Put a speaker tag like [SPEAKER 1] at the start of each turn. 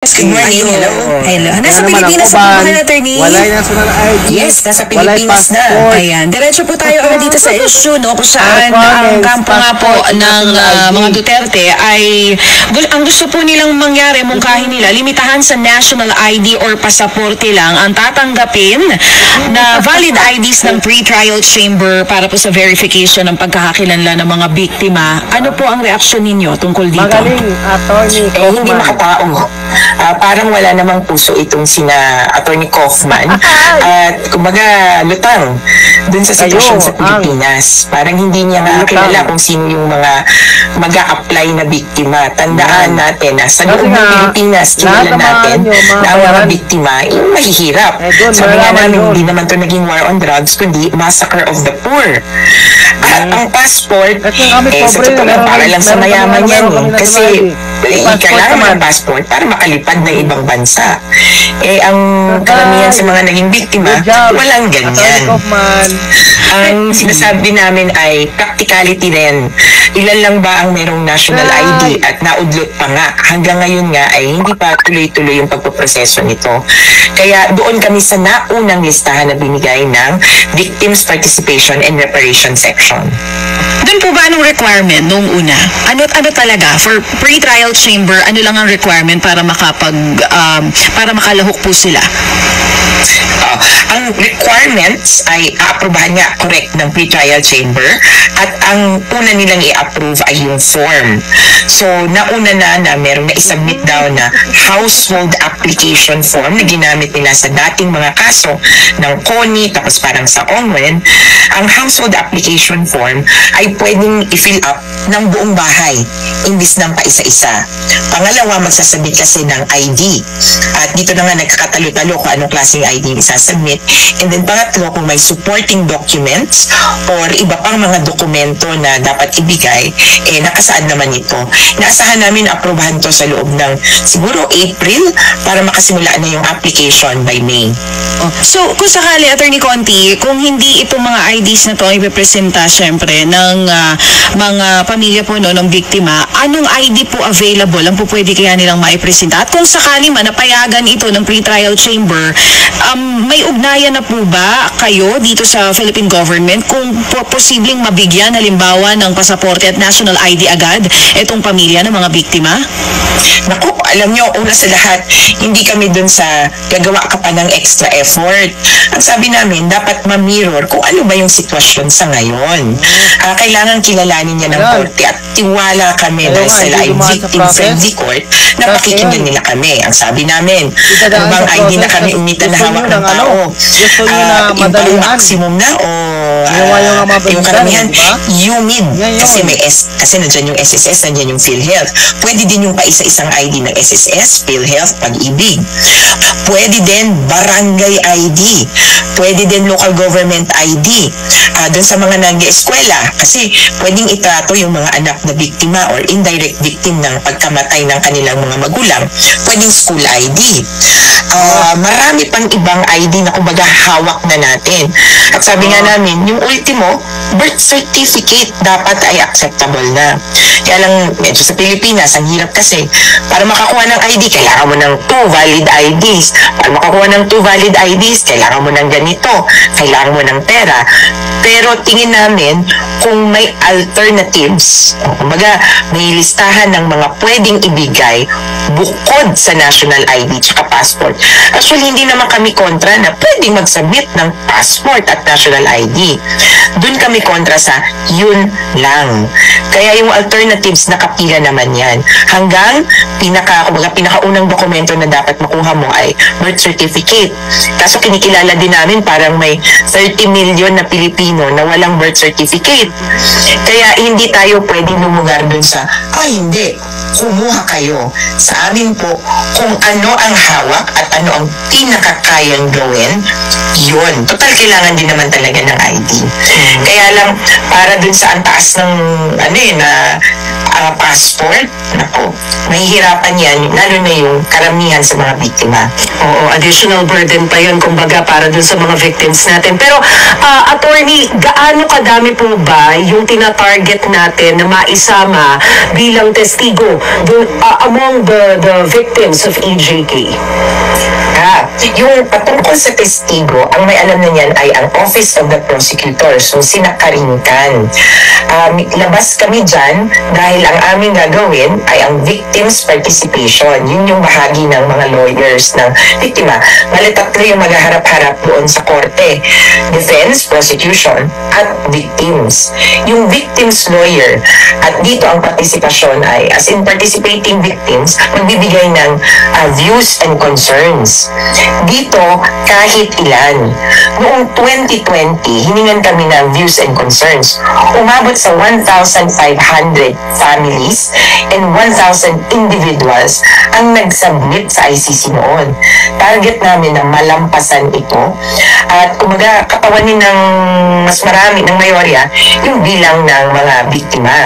[SPEAKER 1] Good morning. Hello. Hello. Nasa
[SPEAKER 2] Ano naman
[SPEAKER 1] Pilipinas
[SPEAKER 2] ako,
[SPEAKER 1] na po
[SPEAKER 2] Van?
[SPEAKER 1] kayo, attorney?
[SPEAKER 2] Wala yung national ID.
[SPEAKER 1] Yes, nasa
[SPEAKER 2] Wala yung
[SPEAKER 1] Pilipinas na.
[SPEAKER 2] passport.
[SPEAKER 1] Ayan. Diretso po tayo agad dito sa issue, no? Kung saan ang
[SPEAKER 2] Requirements,
[SPEAKER 1] kampo nga po
[SPEAKER 2] passport,
[SPEAKER 1] ng
[SPEAKER 2] national ID.
[SPEAKER 1] mga Duterte ay ang gusto po nilang mangyari, mungkahin nila, limitahan sa national ID or pasaporte lang ang tatanggapin na valid IDs ng pre-trial chamber para po sa verification ng pagkakakilanlan ng mga biktima. Ano po ang reaksyon ninyo tungkol dito?
[SPEAKER 2] Magaling, attorney
[SPEAKER 3] hindi makatao. Parang wala namang puso itong sina Attorney Kaufman. At kumbaga, lutang dun sa sitwasyon
[SPEAKER 2] Kayo,
[SPEAKER 3] sa Pilipinas. Parang hindi niya nga
[SPEAKER 2] Lutang.
[SPEAKER 3] kilala kung sino yung mga mag-a-apply na biktima. Tandaan natin na sa loob ng
[SPEAKER 2] nga,
[SPEAKER 3] Pilipinas,
[SPEAKER 2] lahat
[SPEAKER 3] kilala
[SPEAKER 2] ng mga
[SPEAKER 3] natin
[SPEAKER 2] nyo, mga
[SPEAKER 3] na ang mga
[SPEAKER 2] bayaran.
[SPEAKER 3] biktima ay mahihirap.
[SPEAKER 2] Doon,
[SPEAKER 3] Sabi nga
[SPEAKER 2] malalaman
[SPEAKER 3] namin,
[SPEAKER 2] yun.
[SPEAKER 3] hindi naman to naging war on drugs, kundi massacre of the poor. At ang passport,
[SPEAKER 2] Kasi kami
[SPEAKER 3] sa
[SPEAKER 2] pobre,
[SPEAKER 3] totoo lang, para lang sa
[SPEAKER 2] meron
[SPEAKER 3] mayaman
[SPEAKER 2] kami
[SPEAKER 3] yan.
[SPEAKER 2] national
[SPEAKER 3] Kasi
[SPEAKER 2] ID. Passport
[SPEAKER 3] kailangan
[SPEAKER 2] naman.
[SPEAKER 3] ng passport para makalipad ng ibang bansa. Ang karamihan sa mga naging biktima,
[SPEAKER 2] Good job.
[SPEAKER 3] walang
[SPEAKER 2] Attorney
[SPEAKER 3] ganyan.
[SPEAKER 2] Kaufman.
[SPEAKER 3] Ang sinasabi namin ay practicality din. Ilan lang ba ang merong national ID at naudlot pa nga. Hanggang ngayon nga ay hindi pa tuloy-tuloy yung pagpoproseso nito. Kaya doon kami sa naunang listahan na binigay ng Victims Participation and Reparation Section.
[SPEAKER 1] Doon po ba anong requirement nung una? Ano talaga for pre-trial chamber, ano lang ang requirement para para makalahok po sila?
[SPEAKER 3] Ang requirements ay aaprubahan nga correct ng pre-trial chamber at ang una nilang i-approve ay yung form. So, nauna na merong na-submit daw na household application form na ginamit nila sa dating mga kaso ng CONI tapos parang sa ONGWEN. Ang household application form ay pwedeng i-fill up ng buong bahay imbis ng paisa-isa. Pangalawa, magsasubmit kasi ng ID. At dito na nga nagkakatalo-talo kung anong klaseng ID isasubmit. And then pangatlo, kung may supporting documents or iba pang mga dokumento na dapat ibigay, nakasaad naman ito. Naasahan namin aprobahan to sa loob ng siguro April para makasimula na yung application by May.
[SPEAKER 1] So, kung sakali, Attorney Conti, kung hindi itong mga IDs na to ay ipipresenta syempre ng mga pamilya po no, ng biktima, anong ID po available ang po pwede kaya nilang maipresenta? At kung sakali man napayagan ito ng pre-trial chamber, may ugnayan na po ba kayo dito sa Philippine government kung posibleng mabigyan halimbawa ng pasaporte at national ID agad itong pamilya ng mga biktima?
[SPEAKER 3] Naku, alam nyo, una sa lahat, hindi kami dun sa gagawa ka pa ng extra effort. Ang sabi namin, dapat ma-mirror kung ano ba yung sitwasyon sa ngayon. Kailangan kilalanin niya ng korte at tiwala kami dahil sila ay victim-friendly court na pakikinggan nila kami. Ang sabi namin, ano bang ID na kami umitan na hawak ng tao?
[SPEAKER 2] Gusto nyo na
[SPEAKER 3] Yung bang
[SPEAKER 2] madalian.
[SPEAKER 3] maximum na o yung karamihan, UMID. Kasi nandiyan yung SSS, nandiyan yung PhilHealth. Pwede din yung paisa-isang ID ng SSS, PhilHealth, Pag-ibig. Pwede din barangay ID. Pwede din local government ID. Doon sa mga nag-eskwela. Kasi pwedeng itrato yung mga anak na biktima or indirect victim ng pagkamatay ng kanilang mga magulang. Pwedeng school ID. Marami pang ibang ID na kumbaga hawak na natin. At sabi nga namin, yung ultimo, birth certificate dapat ay acceptable na. Kaya lang, medyo sa Pilipinas, ang hirap kasi, para makakuha ng ID, kailangan mo ng 2 valid IDs. Para makakuha ng 2 valid IDs, kailangan mo ng ganito, kailangan mo ng pera. Pero tingin namin, kung may alternatives, kumbaga, may listahan ng mga pwedeng ibigay bukod sa national ID tsaka passport. Actually, hindi naman kami kontra na pwedeng mag-submit ng passport at national ID. Doon kami kontra sa yun lang. Kaya yung alternatives nakapila naman yan. Hanggang pinakaunang dokumento na dapat makuha mo ay birth certificate. Kaso kinikilala din namin parang may 30 million na Pilipino na walang birth certificate. Kaya hindi tayo pwedeng lumugar dun sa, hindi, kumuha kayo. Sa amin po, kung ano ang hawak at ano ang pinakakayang gawin, yun. Total, kailangan din naman talaga ng ID. Kaya lang, para dun sa ang taas ng, passport, nako, mahihirapan yan, lalo na yung karamihan sa mga biktima.
[SPEAKER 4] Oo, additional burden pa yun, kumbaga, para dun sa mga victims natin. Pero, attorney, gaano kadami po ba yung tina-target natin na maisama bilang testigo among the victims of EJK?
[SPEAKER 3] Yung patungkol sa testigo, ang may alam na niyan ay ang Office of the Prosecutor, so sinakaringkan. Labas kami dyan dahil ang aming gagawin ay ang victims participation. Yun yung bahagi ng mga lawyers ng biktima. Bali, tatlo yung maghaharap-harap doon sa korte: defense, prosecution, at victims. Yung victims lawyer, at dito ang partisipasyon ay, as in participating victims, magbibigay ng views and concerns. Dito, kahit ilan. Noong 2020, hiningan kami ng views and concerns. Umabot sa 1,500 families and 1,000 individuals ang nag-submit sa ICC noon. Target namin na malampasan ito at kumaga kapawanin ng mas marami, ng mayorya, yung bilang ng mga biktima.